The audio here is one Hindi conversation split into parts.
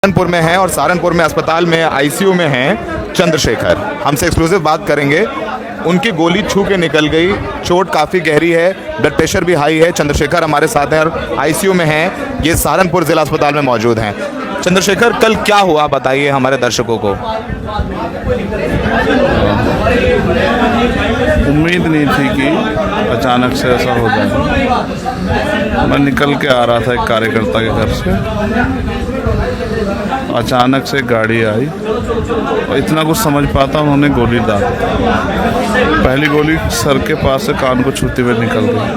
सहारनपुर में हैं और सहारनपुर में अस्पताल में आईसीयू में हैं चंद्रशेखर। हमसे एक्सक्लूसिव बात करेंगे। उनकी गोली छू के निकल गई, चोट काफ़ी गहरी है, ब्लड प्रेशर भी हाई है। चंद्रशेखर हमारे साथ हैं और आईसीयू में हैं, ये सहारनपुर जिला अस्पताल में मौजूद हैं। चंद्रशेखर, कल क्या हुआ बताइए हमारे दर्शकों को। उम्मीद नहीं थी कि अचानक से ऐसा हो जाए। मैं निकल के आ रहा था एक कार्यकर्ता के घर से, अचानक से गाड़ी आई और इतना कुछ समझ पाता उन्होंने गोली डाल। पहली गोली सर के पास से कान को छूते हुए निकल गई,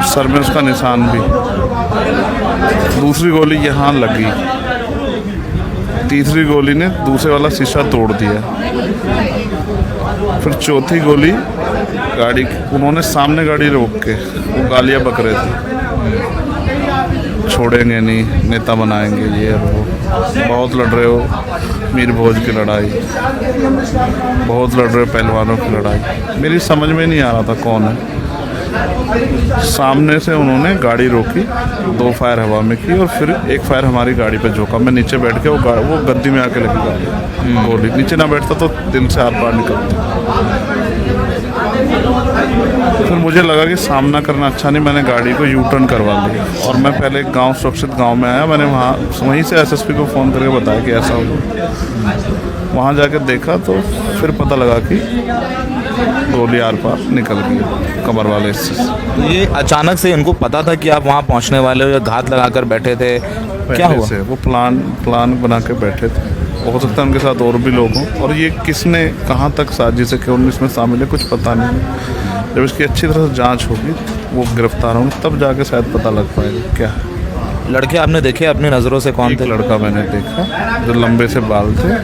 सर में उसका निशान भी। दूसरी गोली यहाँ लगी, तीसरी गोली ने दूसरे वाला शीशा तोड़ दिया। फिर चौथी गोली गाड़ी, उन्होंने सामने गाड़ी रोक के वो गालियाँ बक रहे थे, छोड़ेंगे नहीं, नेता बनाएंगे, ये वो। बहुत लड़ रहे हो मीर भोज की लड़ाई, बहुत लड़ रहे हो पहलवानों की लड़ाई। मेरी समझ में नहीं आ रहा था कौन है। सामने से उन्होंने गाड़ी रोकी, 2 फायर हवा में की और फिर एक फायर हमारी गाड़ी पे झोंका। मैं नीचे बैठ के वो गद्दी में आके लगी गाड़ी। गोली नीचे ना बैठता तो दिल से आर पार निकलती। फिर मुझे लगा कि सामना करना अच्छा नहीं, मैंने गाड़ी को यू टर्न करवा लिया और मैं पहले एक गांव, सुरक्षित गांव में आया। मैंने वहीं से एसएसपी को फ़ोन करके बताया कि ऐसा हुआ। वहाँ जाकर देखा तो फिर पता लगा कि गोली आर पार निकल गई कमर वाले हिस्से से। ये अचानक से इनको पता था कि आप वहाँ पहुँचने वाले हो या घात लगाकर बैठे थे, क्या हुआ? से वो प्लान बना के बैठे थे। हो सकता है उनके साथ और भी लोग हों, और ये किसने कहाँ तक साजिश है, क्यों इसमें शामिल है, कुछ पता नहीं। जब इसकी अच्छी तरह से जांच होगी, वो गिरफ्तार होंगे, तब जाके शायद पता लग पाएगा क्या है। लड़के आपने देखे अपनी नज़रों से? कौन थे? लड़का मैंने देखा जो लंबे से बाल थे,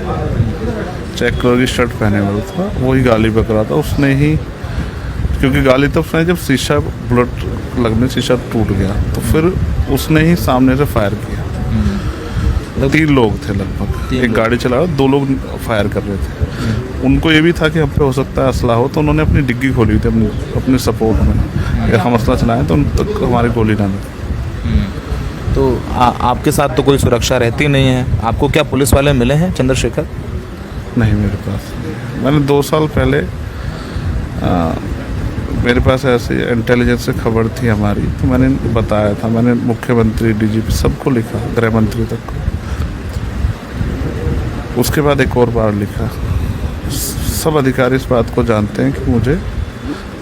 चेक कलर की शर्ट पहने हुआ था, वही गाली बक रहा था। उसने ही, क्योंकि गाली तो उसने जब शीशा, बुलेट लगने शीशा टूट गया, तो फिर उसने ही सामने से फायर किया। 3 लोग थे लगभग, एक गाड़ी चला रहा, 2 लोग फायर कर रहे थे। उनको ये भी था कि हम पे हो सकता है असला हो, तो उन्होंने अपनी डिग्गी खोली थी अपने सपोर्ट में, अगर हम असला चलाएं तो उन तक हमारी गोली ना लगे। तो आपके साथ तो कोई सुरक्षा रहती नहीं है, आपको क्या पुलिस वाले मिले हैं चंद्रशेखर? नहीं, मेरे पास मैंने 2 साल पहले मेरे पास ऐसी इंटेलिजेंस से खबर थी हमारी, तो मैंने बताया था। मैंने मुख्यमंत्री, डीजीपी सबको लिखा, गृह मंत्री तक को। उसके बाद एक और बार लिखा। सब अधिकारी इस बात को जानते हैं कि मुझे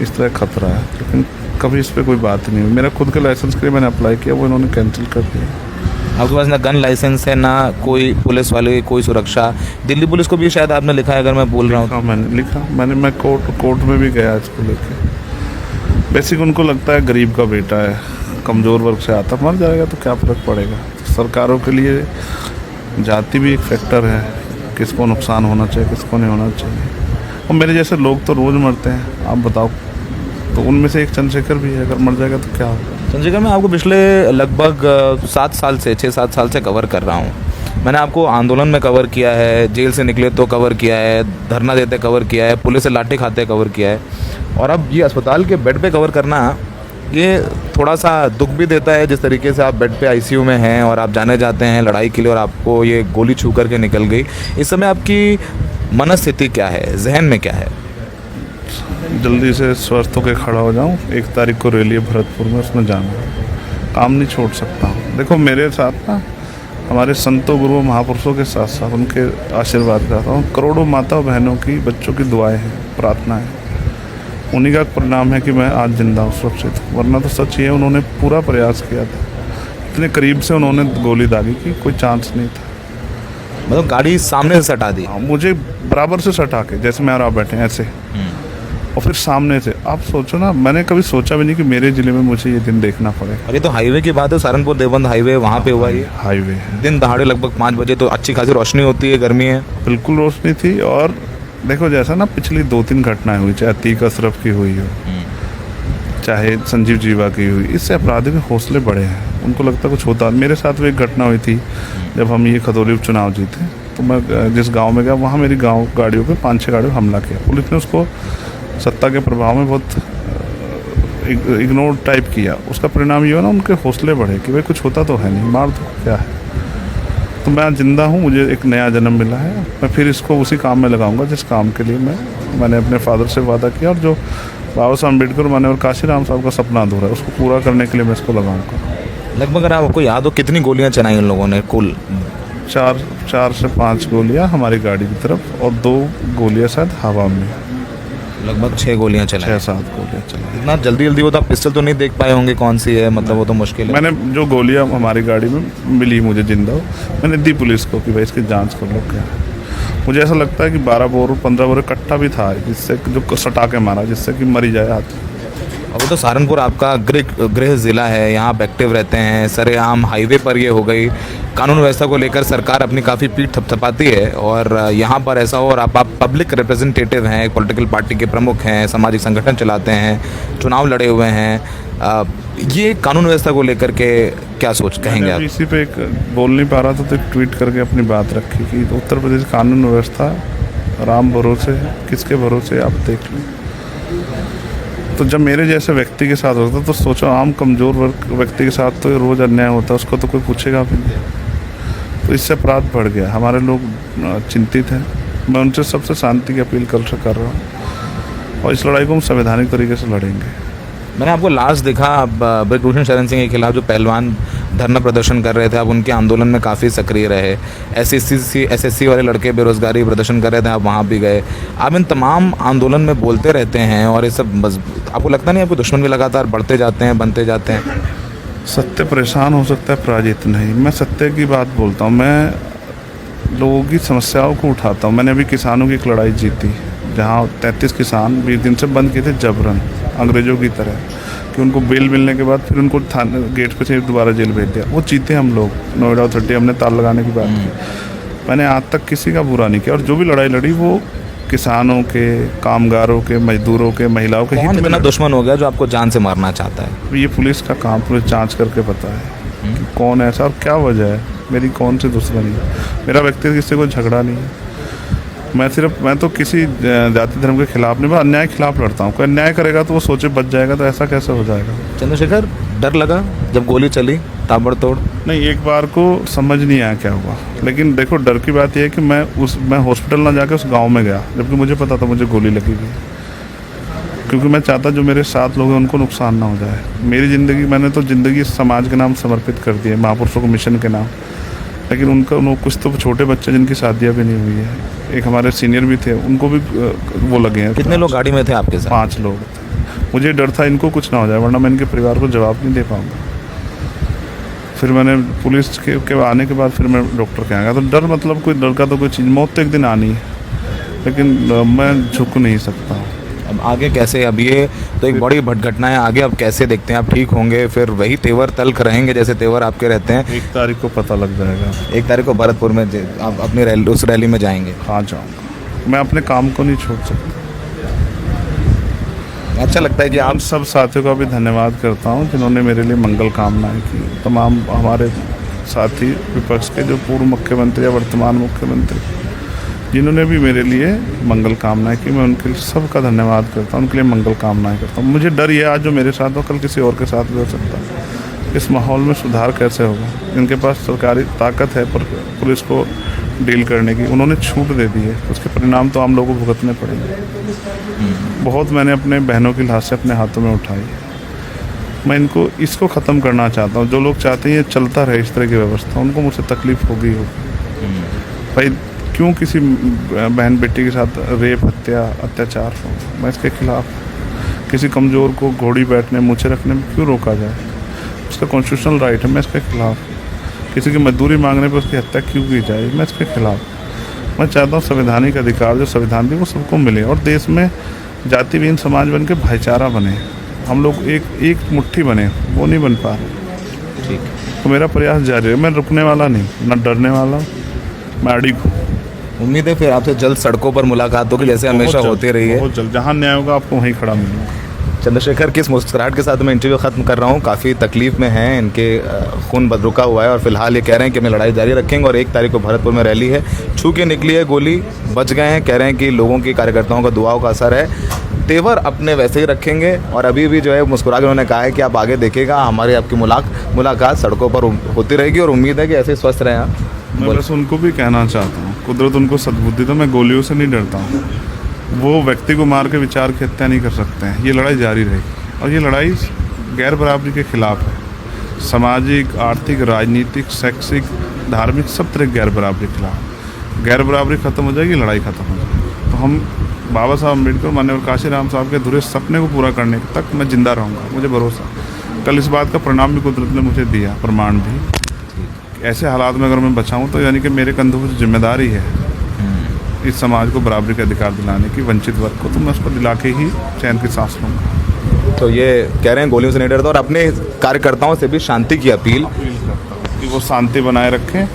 इस तरह खतरा है, लेकिन कभी इस पर कोई बात नहीं हुई। मेरा खुद के लाइसेंस के लिए मैंने अप्लाई किया, वो इन्होंने कैंसिल कर दिया। आपके पास ना गन लाइसेंस है, ना कोई पुलिस वाले की कोई सुरक्षा। दिल्ली पुलिस को भी शायद आपने लिखा है, अगर मैं बोल रहा हूँ? हाँ, मैंने लिखा। मैं कोर्ट में भी गया इसको लेके। बेसिक उनको लगता है गरीब का बेटा है, कमज़ोर वर्ग से आता, मर जाएगा तो क्या फ़र्क पड़ेगा। सरकारों के लिए जाति भी एक फैक्टर है, किसको नुकसान होना चाहिए, किसको नहीं होना चाहिए। और मेरे जैसे लोग तो रोज़ मरते हैं, आप बताओ। तो उनमें से एक चंद्रशेखर भी है, अगर मर जाएगा तो क्या होगा। चंद्रशेखर, मैं आपको पिछले लगभग 6-7 साल से कवर कर रहा हूँ। मैंने आपको आंदोलन में कवर किया है, जेल से निकले तो कवर किया है, धरना देते कवर किया है, पुलिस से लाठी खाते कवर किया है, और अब ये अस्पताल के बेड पे कवर करना, ये थोड़ा सा दुख भी देता है। जिस तरीके से आप बेड पे आईसीयू में हैं और आप जाने जाते हैं लड़ाई के लिए और आपको ये गोली छू करके निकल गई, इस समय आपकी मनस्थिति क्या है, जहन में क्या है? जल्दी से स्वस्थ होकर खड़ा हो जाऊं। 1 तारीख को रैली है भरतपुर में, उसमें जाना, काम नहीं छोड़ सकता हूँ। देखो, मेरे साथ ना हमारे संतों, गुरुओं, महापुरुषों के साथ साथ उनके आशीर्वाद चाहता हूँ। करोड़ों माता बहनों की, बच्चों की दुआएं हैं, प्रार्थनाएं। उन्हीं का परिणाम है कि मैं आज जिंदा हूँ, सुरक्षित हूँ। वरना तो सच ही है, उन्होंने पूरा प्रयास किया था। इतने करीब से उन्होंने गोली दागी कि कोई चांस नहीं था। मतलब गाड़ी सामने से सटा दी? मुझे बराबर से सटा के, जैसे मैं और आप बैठे हैं ऐसे, और फिर सामने से। आप सोचो ना, मैंने कभी सोचा भी नहीं कि मेरे ज़िले में मुझे ये दिन देखना पड़े। अरे तो हाईवे की बात है, सहारनपुर देवबंद हाईवे, वहाँ पे हुआ ये हाईवे। दिन दहाड़े लगभग 5 बजे, तो अच्छी खासी रोशनी होती है, गर्मी है। बिल्कुल रोशनी थी। और देखो, जैसा ना पिछली 2-3 घटनाएं हुई, चाहे अतीक अशरफ की हुई हो, चाहे संजीव जीवा की हुई, इससे अपराधी के हौसले बढ़े हैं। उनको लगता कुछ होता। मेरे साथ भी एक घटना हुई थी, जब हम ये खदौली उपचुनाव जीते, तो मैं जिस गाँव में गया, वहाँ मेरी गाँव गाड़ियों पर 5-6 गाड़ियों हमला किया। पुलिस ने उसको सत्ता के प्रभाव में बहुत इग्नोर टाइप किया। उसका परिणाम ये हुआ ना, उनके हौसले बढ़े कि भाई कुछ होता तो है नहीं, मार दो, क्या है। तो मैं जिंदा हूँ, मुझे एक नया जन्म मिला है, मैं फिर इसको उसी काम में लगाऊंगा जिस काम के लिए मैंने अपने फादर से वादा किया, और जो बाबा साहब अम्बेडकर माने और काशीराम साहब का सपना अधूरा है उसको पूरा करने के लिए मैं इसको लगाऊंगा। लगभग अगर आपको याद हो कितनी गोलियां चलाई इन लोगों ने कुल? 4 से 5 गोलियां हमारी गाड़ी की तरफ और 2 गोलियां शायद हवा में। लगभग 6 गोलियां चलाई। 6-7 गोलियां चलाई। इतना जल्दी जल्दी वो तो आप पिस्टल तो नहीं देख पाए होंगे कौन सी है, मतलब वो तो मुश्किल है। मैंने जो गोलियां हमारी गाड़ी में मिली मुझे जिंदा, मैंने दी पुलिस को कि भाई इसकी जांच कर लो क्या। मुझे ऐसा लगता है कि 12 बोर 15 बोर कट्टा भी था जिससे जो सटा के मारा, जिससे कि मरी जाए आदमी। अब तो सहारनपुर आपका गृह जिला है, यहाँ आप एक्टिव रहते हैं, सरेआम हाईवे पर ये हो गई। कानून व्यवस्था को लेकर सरकार अपनी काफ़ी पीठ थपथपाती है, और यहाँ पर ऐसा हो, और आप पब्लिक रिप्रेजेंटेटिव हैं, एक पॉलिटिकल पार्टी के प्रमुख हैं, सामाजिक संगठन चलाते हैं, चुनाव लड़े हुए हैं, ये कानून व्यवस्था को लेकर के क्या सोच कहेंगे आप? इसी पे एक बोल नहीं पा रहा था तो एक ट्वीट करके अपनी बात रखी कि उत्तर प्रदेश कानून व्यवस्था राम भरोसे है, किसके भरोसे आप देख लें। तो जब मेरे जैसे व्यक्ति के साथ होता तो सोचो आम कमज़ोर वर्ग व्यक्ति के साथ तो रोज़ अन्याय होता है, उसको तो कोई पूछेगा भी नहीं। तो इससे अपराध बढ़ गया, हमारे लोग चिंतित हैं। मैं उनसे सबसे शांति की अपील कर रहा हूँ, और इस लड़ाई को हम संवैधानिक तरीके से लड़ेंगे। मैंने आपको लास्ट देखा आप ब्रिजभूषण शरण सिंह के खिलाफ जो पहलवान धरना प्रदर्शन कर रहे थे, आप उनके आंदोलन में काफ़ी सक्रिय रहे। एसएससी वाले लड़के बेरोजगारी प्रदर्शन कर रहे थे, आप वहाँ भी गए। आप इन तमाम आंदोलन में बोलते रहते हैं, और ये सब आपको लगता नहीं आपको दुश्मन भी लगातार बढ़ते जाते हैं, बनते जाते हैं? सत्य परेशान हो सकता है, पराजित नहीं। मैं सत्य की बात बोलता हूँ, मैं लोगों की समस्याओं को उठाता हूँ। मैंने अभी किसानों की एक लड़ाई जीती, जहाँ 33 किसान 20 दिन से बंद किए थे जबरन, अंग्रेज़ों की तरह, कि उनको बेल मिलने के बाद फिर उनको थाने गेट पे से दोबारा जेल भेज दिया। वो जीते हम लोग। नोएडा अथॉरिटी हमने ताल लगाने की बात की। मैंने आज तक किसी का बुरा नहीं किया, और जो भी लड़ाई लड़ी वो किसानों के, कामगारों के, मजदूरों के, महिलाओं के हित में। इतना दुश्मन हो गया जो आपको जान से मारना चाहता है? ये पुलिस का काम, पुलिस जांच करके पता है कि कौन ऐसा और क्या वजह है। मेरी कौन सी दुश्मनी है? मेरा व्यक्तिगत किसी को झगड़ा नहीं है। मैं तो किसी जाति धर्म के खिलाफ नहीं, मैं अन्याय के खिलाफ लड़ता हूँ। कोई अन्याय करेगा तो वो सोचे बच जाएगा, तो ऐसा कैसे हो जाएगा? चंद्रशेखर, डर लगा जब गोली चली ताबड़तोड़? नहीं, एक बार को समझ नहीं आया क्या हुआ, लेकिन देखो डर की बात यह है कि मैं हॉस्पिटल ना जाके उस गांव में गया, जबकि मुझे पता था मुझे गोली लगेगी, क्योंकि मैं चाहता जो मेरे साथ लोग हैं उनको नुकसान ना हो जाए। मेरी ज़िंदगी, मैंने तो ज़िंदगी समाज के नाम समर्पित कर दी है, महापुरुषों को मिशन के नाम। लेकिन उनको कुछ तो छोटे बच्चे जिनकी शादियाँ भी नहीं हुई है, एक हमारे सीनियर भी थे, उनको भी वो लगे हैं। कितने लोग गाड़ी में थे आपके साथ? 5 लोग थे। मुझे डर था इनको कुछ ना हो जाए, वरना मैं इनके परिवार को जवाब नहीं दे पाऊँगा। फिर मैंने पुलिस के आने के बाद फिर मैं डॉक्टर के आ गया। तो डर मतलब कोई डर का तो कोई चीज़, मौत तो एक दिन आनी है, लेकिन मैं झुक नहीं सकता। अब आगे कैसे? अब ये तो एक बड़ी घटना है, आगे अब कैसे देखते हैं? आप ठीक होंगे, फिर वही तेवर तल्ख रहेंगे जैसे तेवर आपके रहते हैं? 1 तारीख को पता लग जाएगा। 1 तारीख को भरतपुर में आप अपनी उस रैली में जाएंगे? हाँ जाऊँगा। मैं अपने काम को नहीं छोड़ सकता। अच्छा लगता है कि आप सब साथियों का भी धन्यवाद करता हूँ जिन्होंने मेरे लिए मंगल कामनाएं की। तमाम हमारे साथी विपक्ष के, जो पूर्व मुख्यमंत्री या वर्तमान मुख्यमंत्री, जिन्होंने भी मेरे लिए मंगल कामनाएं की, मैं उनके सबका धन्यवाद करता हूँ, उनके लिए मंगल कामनाएं करता हूँ। मुझे डर ये आज जो मेरे साथ हो, कल किसी और के साथ भी हो सकता है। इस माहौल में सुधार कैसे होगा? इनके पास सरकारी ताकत है पर पुलिस को डील करने की, उन्होंने छूट दे दी है, उसके परिणाम तो आम लोगों को भुगतने पड़ेंगे। बहुत मैंने अपने बहनों की लाशें अपने हाथों में उठाई। मैं इसको ख़त्म करना चाहता हूँ। जो लोग चाहते हैं ये चलता रहे इस तरह की व्यवस्था, उनको मुझसे तकलीफ़ होगी। भाई क्यों किसी बहन बेटी के साथ रेप, हत्या, अत्याचार हो? मैं इसके खिलाफ। किसी कमज़ोर को घोड़ी बैठने, मूछें रखने में क्यों रोका जाए? उसका कॉन्स्टिट्यूशनल राइट है, मैं इसके खिलाफ। किसी की मजदूरी मांगने पर उसकी हत्या क्यों की जाए? मैं इसके खिलाफ। मैं चाहता हूँ संवैधानिक अधिकार जो संविधान दी वो सबको मिले, और देश में जाति विहीन समाज बन के भाईचारा बने। हम लोग एक मुट्ठी बने, वो नहीं बन पा रहे। ठीक, तो मेरा प्रयास जारी है। मैं रुकने वाला नहीं, न डरने वाला, मैं अड़िग हूँ। उम्मीद है फिर आपसे जल्द सड़कों पर मुलाकात होगी जैसे हमेशा होती रही है। बहुत जल्द, जहाँ न्याय होगा आपको वहीं खड़ा मिलूंगा। चंद्रशेखर, किस मुस्कुराहट के साथ मैं इंटरव्यू ख़त्म कर रहा हूँ। काफ़ी तकलीफ में हैं, इनके खून रुका हुआ है, और फिलहाल ये कह रहे हैं कि हमें लड़ाई जारी रखेंगे, और 1 तारीख को भरतपुर में रैली है। छू के निकली है गोली, बच गए हैं। कह रहे हैं कि लोगों की, कार्यकर्ताओं का दुआओं का असर है। तेवर अपने वैसे ही रखेंगे, और अभी भी जो है मुस्कुरा के उन्होंने कहा है कि आप आगे देखिएगा, हमारी आपकी मुलाकात सड़कों पर होती रहेगी, और उम्मीद है कि ऐसे स्वस्थ रहें आप। मैं बोल- बस उनको भी कहना चाहता हूँ, कुदरत उनको सद्बुद्धि तो, मैं गोलियों से नहीं डरता हूँ। वो व्यक्ति को मार के विचार की हत्या नहीं कर सकते हैं। ये लड़ाई जारी रहेगी और ये लड़ाई गैर बराबरी के खिलाफ है। सामाजिक, आर्थिक, राजनीतिक, शैक्षिक, धार्मिक सब तरह की गैर बराबरी के खिलाफ। गैर बराबरी खत्म हो जाएगी, लड़ाई खत्म हो जाएगी। तो हम बाबा साहब अम्बेडकर, माननीय काशीराम साहब के अधूरे सपने को पूरा करने तक मैं जिंदा रहूँगा, मुझे भरोसा। कल इस बात का परिणाम भी कुदरत ने मुझे दिया, प्रमाण भी। ऐसे हालात में अगर मैं बचाऊँ तो यानी कि मेरे कंधों पर जिम्मेदारी है इस समाज को बराबरी का अधिकार दिलाने की, वंचित वर्ग को, तो मैं उसको दिला के ही चैन की सांस लूँगा। तो ये कह रहे हैं गोलियों से नहीं डरता और अपने कार्यकर्ताओं से भी शांति की अपील। अपील करता हूँ कि वो शांति बनाए रखें।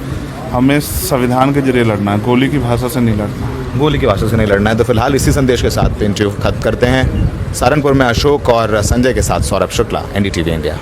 हमें संविधान के जरिए लड़ना है, गोली की भाषा से नहीं लड़ना। गोली की भाषा से नहीं लड़ना है। तो फिलहाल इसी संदेश के साथ इंटरव्यू खत्म करते हैं। सहारनपुर में अशोक और संजय के साथ सौरभ शुक्ला, NDTV इंडिया।